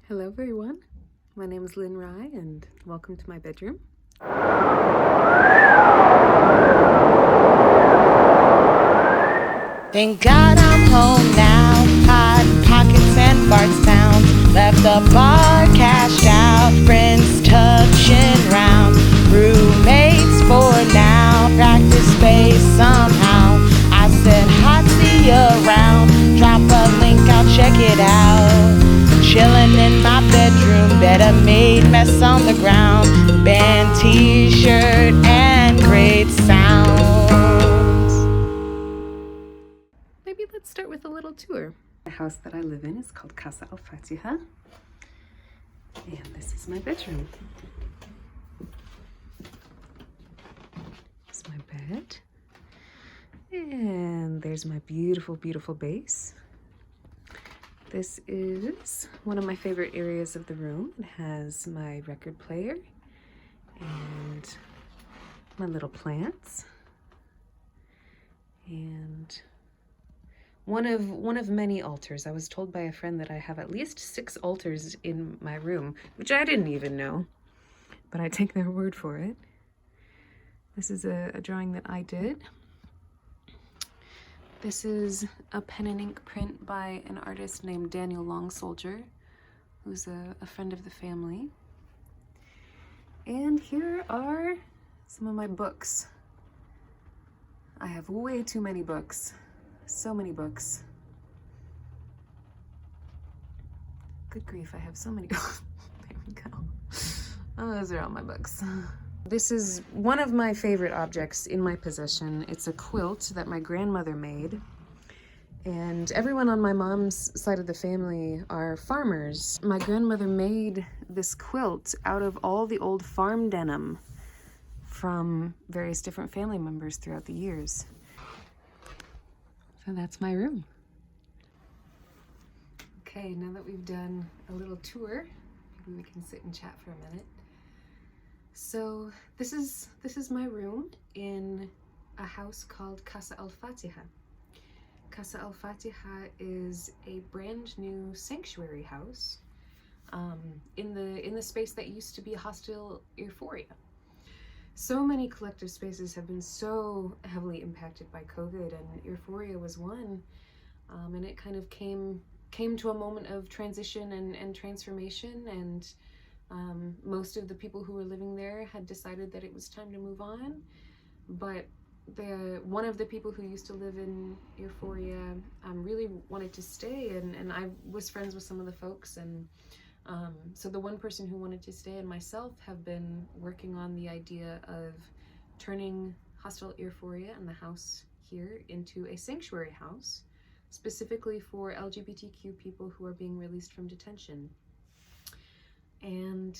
Hello everyone, my name is Lyn Rye and welcome to my bedroom. Thank God I'm home now, hot pockets and fart sounds, left the bar cashed out, friends touching round, roommates for now, practice space somehow, I said hot see you around, drop a link, I'll check it out. Chilling in my bedroom, better made mess on the ground. Band t-shirt and great sounds. Maybe let's start with a little tour. The house that I live in is called Casa Al-Fatiha. And this is my bedroom. This is my bed. And there's my beautiful, beautiful bass. This is one of my favorite areas of the room. It has my record player and my little plants. And one of many altars. I was told by a friend that I have at least 6 altars in my room, which I didn't even know, but I take their word for it. This is a drawing that I did. This is a pen and ink print by an artist named Daniel Long Soldier, who's a friend of the family. And here are some of my books. I have way too many books. So many books. Good grief, I have so many. There we go. Oh, those are all my books. This is one of my favorite objects in my possession. It's a quilt that my grandmother made. And everyone on my mom's side of the family are farmers. My grandmother made this quilt out of all the old farm denim from various different family members throughout the years. So that's my room. Okay, now that we've done a little tour, maybe we can sit and chat for a minute. So this is my room in a house called Casa Al-Fatiha. Casa Al-Fatiha is a brand new sanctuary house in the space that used to be Hostel Euphoria. So many collective spaces have been so heavily impacted by COVID, and Euphoria was one. And it kind of came to a moment of transition and transformation, and most of the people who were living there had decided that it was time to move on. But one of the people who used to live in Euphoria really wanted to stay, and I was friends with some of the folks, and so the one person who wanted to stay and myself have been working on the idea of turning Hostel Euphoria and the house here into a sanctuary house, specifically for LGBTQ people who are being released from detention. And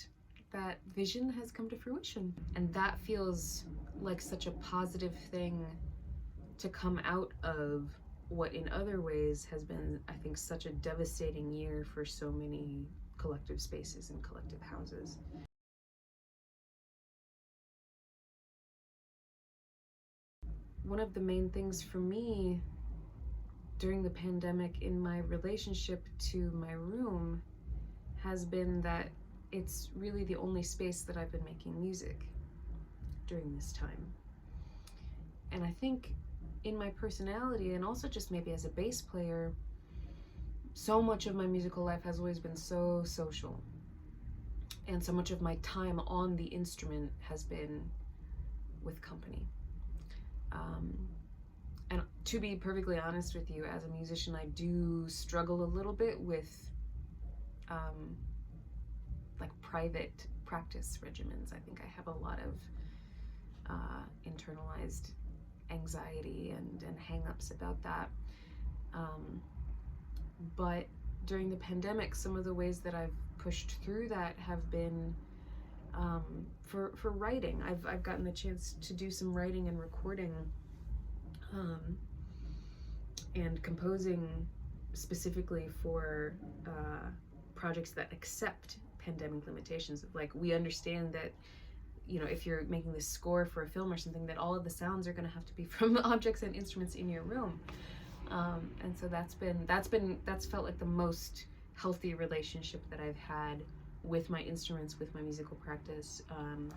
that vision has come to fruition. And that feels like such a positive thing to come out of what in other ways has been, I think, such a devastating year for so many collective spaces and collective houses. One of the main things for me during the pandemic in my relationship to my room has been that it's really the only space that I've been making music during this time. And I think in my personality, and also just maybe as a bass player, so much of my musical life has always been so social. And so much of my time on the instrument has been with company. And to be perfectly honest with you, as a musician, I do struggle a little bit with like private practice regimens. I think I have a lot of internalized anxiety and hang-ups about that. But during the pandemic, some of the ways that I've pushed through that have been for writing. I've gotten the chance to do some writing and recording and composing specifically for projects that accept pandemic limitations. Like, we understand that, you know, if you're making this score for a film or something, that all of the sounds are going to have to be from objects and instruments in your room. And so that's felt like the most healthy relationship that I've had with my instruments, with my musical practice, kind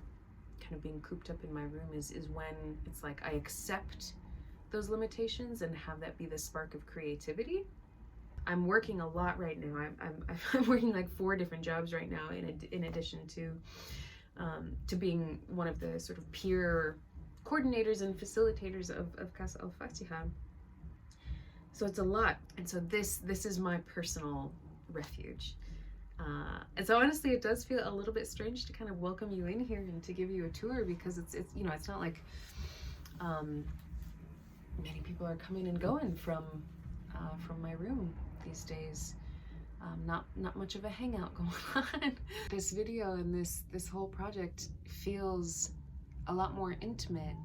of being cooped up in my room, is when it's like I accept those limitations and have that be the spark of creativity. I'm working a lot right now. I'm working like 4 different jobs right now, in addition to being one of the sort of peer coordinators and facilitators of Casa Al-Fatiha. So it's a lot. And so this is my personal refuge. And so honestly, it does feel a little bit strange to kind of welcome you in here and to give you a tour, because it's you know, it's not like many people are coming and going from my room these days. Not much of a hangout going on. This video and this whole project feels a lot more intimate,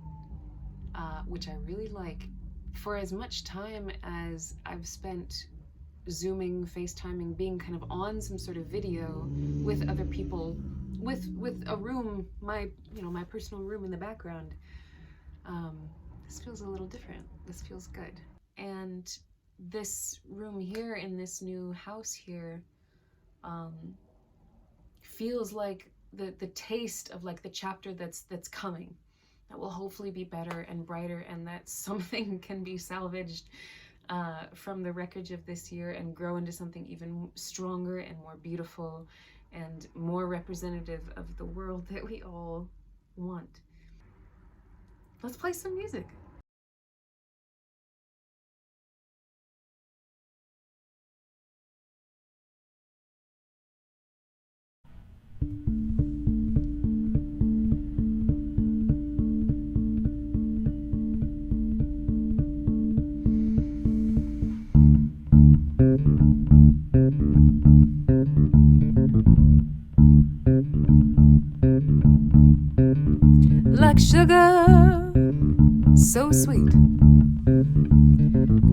which I really like. For as much time as I've spent Zooming, FaceTiming, being kind of on some sort of video with other people, with a room, my personal room in the background, this feels a little different. This feels good. And this room here in this new house here feels like the taste of like the chapter that's coming, that will hopefully be better and brighter, and that something can be salvaged from the wreckage of this year and grow into something even stronger and more beautiful and more representative of the world that we all want. Let's play some music. Like sugar, so sweet,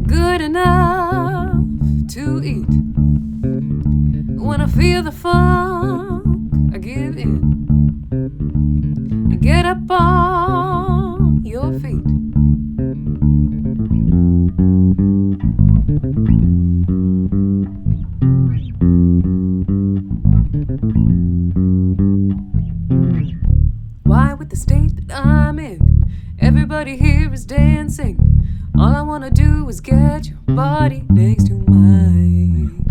good enough to eat. When I feel the funk, I give in. I get up on your feet. Why, with the state that I'm in, everybody here is dancing. All I wanna do is get your body next to mine.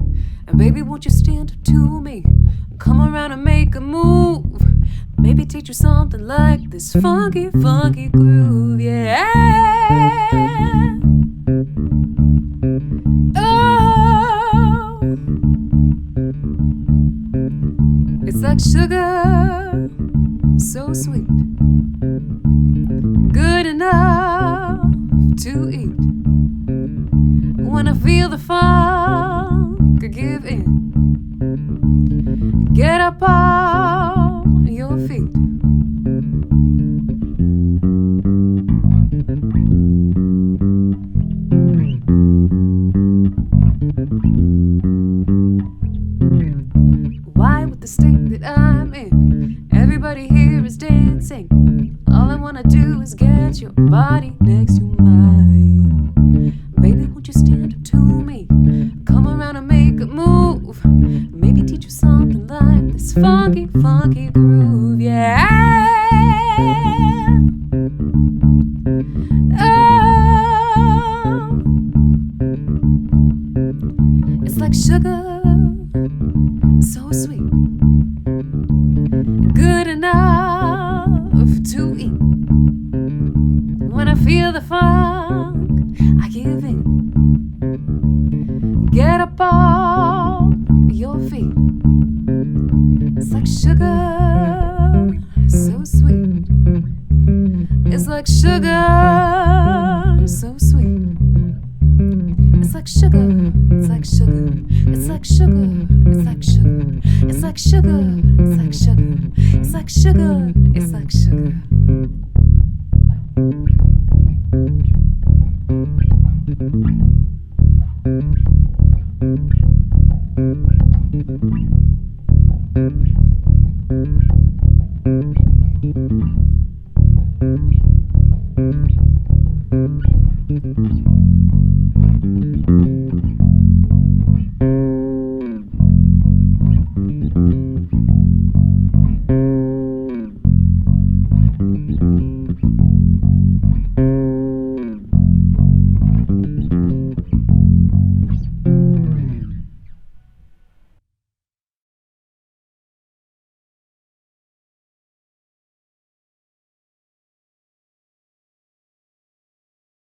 And baby, won't you stand up to me? Come around and make a move. Maybe teach you something like this funky, funky groove, yeah. Oh, it's like sugar, so sweet, good enough to eat. When I feel the funk, I give in. Get up on your feet. Why, with the state that I'm in, everybody here is dancing. All I wanna do is get your body next to mine. Baby, won't you stand up to me? Come around and make a move. Maybe teach you something like this funky, funky groove, yeah. Oh, it's like sugar, so sweet, good enough to eat. When I feel the funk, I give in. Get up on your feet. It's like sugar, so sweet. It's like sugar, so sweet. It's like sugar, it's like sugar, it's like sugar, it's like sugar, it's like sugar, it's like sugar, it's like sugar, it's like sugar.